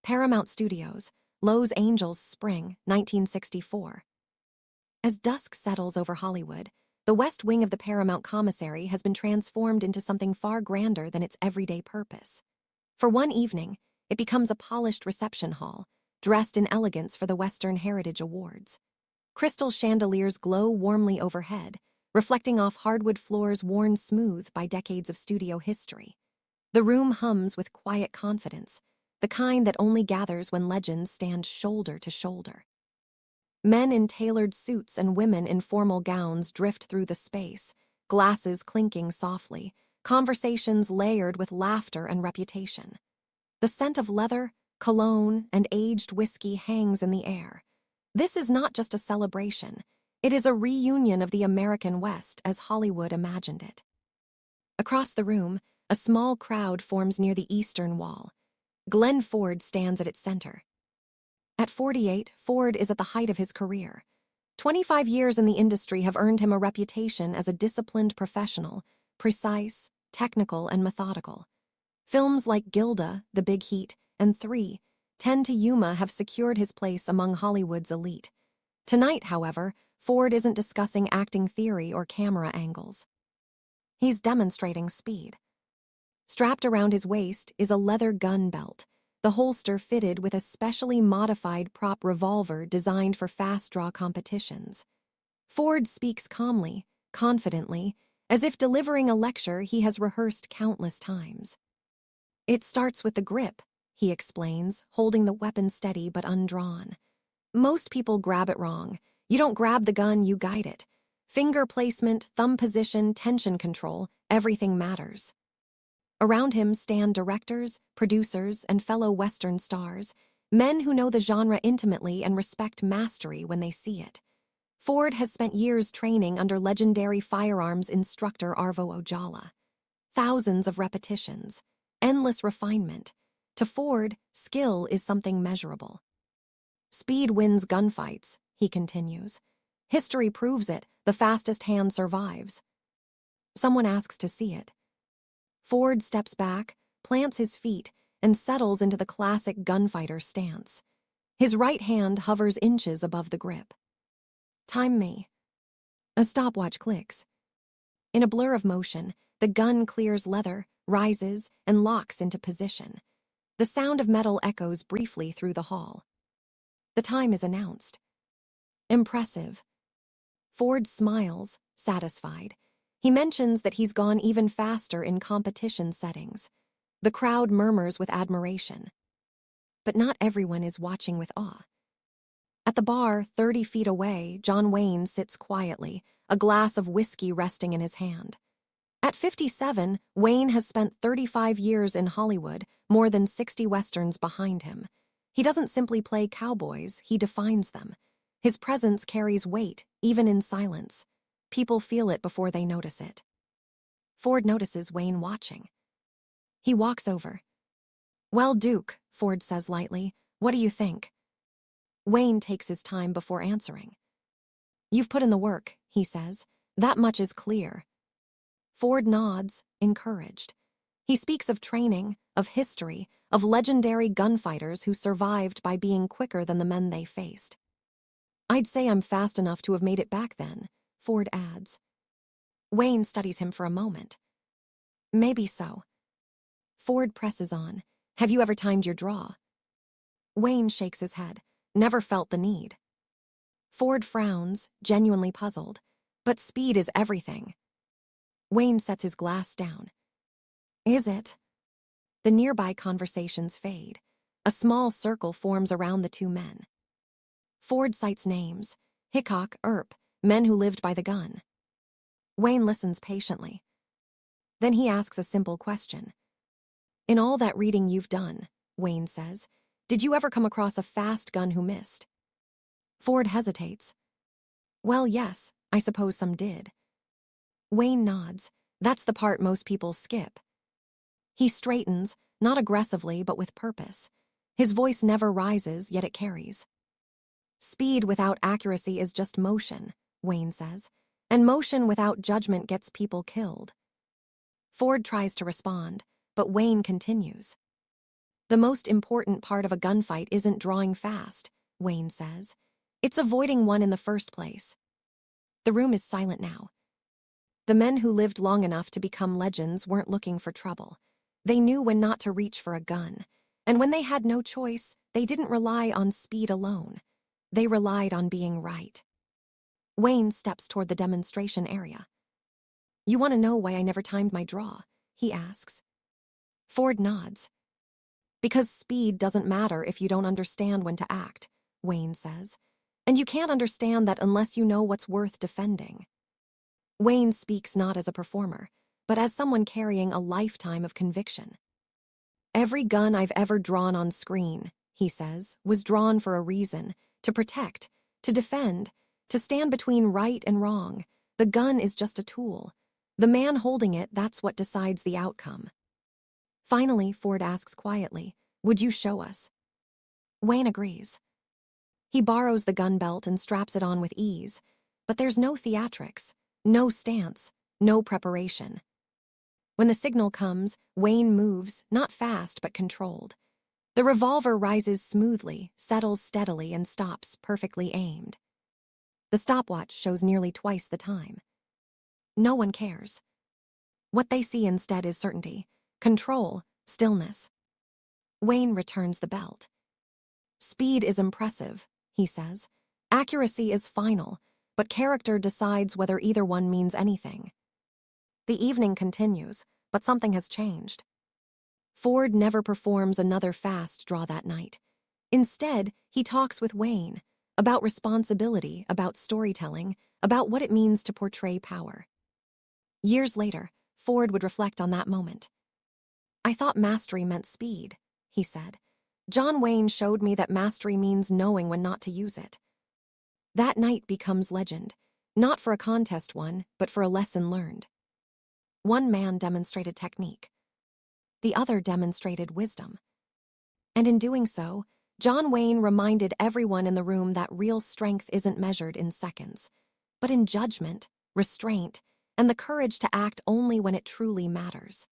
Paramount Studios, Los Angeles, Spring, 1964. As dusk settles over Hollywood, the West Wing of the Paramount Commissary has been transformed into something far grander than its everyday purpose. For one evening, it becomes a polished reception hall, dressed in elegance for the Western Heritage Awards. Crystal chandeliers glow warmly overhead, reflecting off hardwood floors worn smooth by decades of studio history. The room hums with quiet confidence, the kind that only gathers when legends stand shoulder to shoulder. Men in tailored suits and women in formal gowns drift through the space, glasses clinking softly, conversations layered with laughter and reputation. The scent of leather, cologne, and aged whiskey hangs in the air. This is not just a celebration. It is a reunion of the American West as Hollywood imagined it. Across the room, a small crowd forms near the eastern wall. Glenn Ford stands at its center. At 48, Ford is at the height of his career. 25 years in the industry have earned him a reputation as a disciplined professional, precise, technical, and methodical. Films like Gilda, The Big Heat, and 3:10 to Yuma have secured his place among Hollywood's elite. Tonight, however, Ford isn't discussing acting theory or camera angles. He's demonstrating speed. Strapped around his waist is a leather gun belt, the holster fitted with a specially modified prop revolver designed for fast-draw competitions. Ford speaks calmly, confidently, as if delivering a lecture he has rehearsed countless times. "It starts with the grip," he explains, holding the weapon steady but undrawn. "Most people grab it wrong. You don't grab the gun, you guide it. Finger placement, thumb position, tension control, everything matters." Around him stand directors, producers, and fellow Western stars, men who know the genre intimately and respect mastery when they see it. Ford has spent years training under legendary firearms instructor Arvo Ojala. Thousands of repetitions, endless refinement. To Ford, skill is something measurable. "Speed wins gunfights," he continues. "History proves it, the fastest hand survives." Someone asks to see it. Ford steps back, plants his feet, and settles into the classic gunfighter stance. His right hand hovers inches above the grip. "Time me." A stopwatch clicks. In a blur of motion, the gun clears leather, rises, and locks into position. The sound of metal echoes briefly through the hall. The time is announced. Impressive. Ford smiles, satisfied. He mentions that he's gone even faster in competition settings. The crowd murmurs with admiration. But not everyone is watching with awe. At the bar, 30 feet away, John Wayne sits quietly, a glass of whiskey resting in his hand. At 57, Wayne has spent 35 years in Hollywood, more than 60 westerns behind him. He doesn't simply play cowboys, he defines them. His presence carries weight, even in silence. People feel it before they notice it. Ford notices Wayne watching. He walks over. "Well, Duke," Ford says lightly, "what do you think?" Wayne takes his time before answering. "You've put in the work," he says. "That much is clear." Ford nods, encouraged. He speaks of training, of history, of legendary gunfighters who survived by being quicker than the men they faced. "I'd say I'm fast enough to have made it back then," Ford adds. Wayne studies him for a moment. "Maybe so." Ford presses on. "Have you ever timed your draw?" Wayne shakes his head. "Never felt the need." Ford frowns, genuinely puzzled. "But speed is everything." Wayne sets his glass down. "Is it?" The nearby conversations fade. A small circle forms around the two men. Ford cites names: Hickok, Earp, men who lived by the gun. Wayne listens patiently. Then he asks a simple question. "In all that reading you've done," Wayne says, "did you ever come across a fast gun who missed?" Ford hesitates. "Well, yes, I suppose some did." Wayne nods. "That's the part most people skip." He straightens, not aggressively but with purpose. His voice never rises, yet it carries. "Speed without accuracy is just motion," Wayne says, "and motion without judgment gets people killed." Ford tries to respond, but Wayne continues. The most important part of a gunfight isn't drawing fast, Wayne says. It's avoiding one in the first place. The room is silent now. The men who lived long enough to become legends weren't looking for trouble. They knew when not to reach for a gun. And when they had no choice, they didn't rely on speed alone. They relied on being right. Wayne steps toward the demonstration area. You want to know why I never timed my draw? He asks. Ford nods. Because speed doesn't matter if you don't understand when to act, Wayne says. And you can't understand that unless you know what's worth defending. Wayne speaks not as a performer, but as someone carrying a lifetime of conviction. Every gun I've ever drawn on screen, he says, was drawn for a reason, to protect, to defend, to stand between right and wrong. The gun is just a tool. The man holding it, that's what decides the outcome. Finally, Ford asks quietly, would you show us? Wayne agrees. He borrows the gun belt and straps it on with ease, but there's no theatrics, no stance, no preparation. When the signal comes, Wayne moves, not fast but controlled. The revolver rises smoothly, settles steadily, and stops, perfectly aimed. The stopwatch shows nearly twice the time. No one cares. What they see instead is certainty, control, stillness. Wayne returns the belt. Speed is impressive, he says. Accuracy is final, but character decides whether either one means anything. The evening continues, but something has changed. Ford never performs another fast draw that night. Instead, he talks with Wayne about responsibility, about storytelling, about what it means to portray power. Years later, Ford would reflect on that moment. I thought mastery meant speed, he said. John Wayne showed me that mastery means knowing when not to use it. That night becomes legend, not for a contest won, but for a lesson learned. One man demonstrated technique. The other demonstrated wisdom. And in doing so, John Wayne reminded everyone in the room that real strength isn't measured in seconds, but in judgment, restraint, and the courage to act only when it truly matters.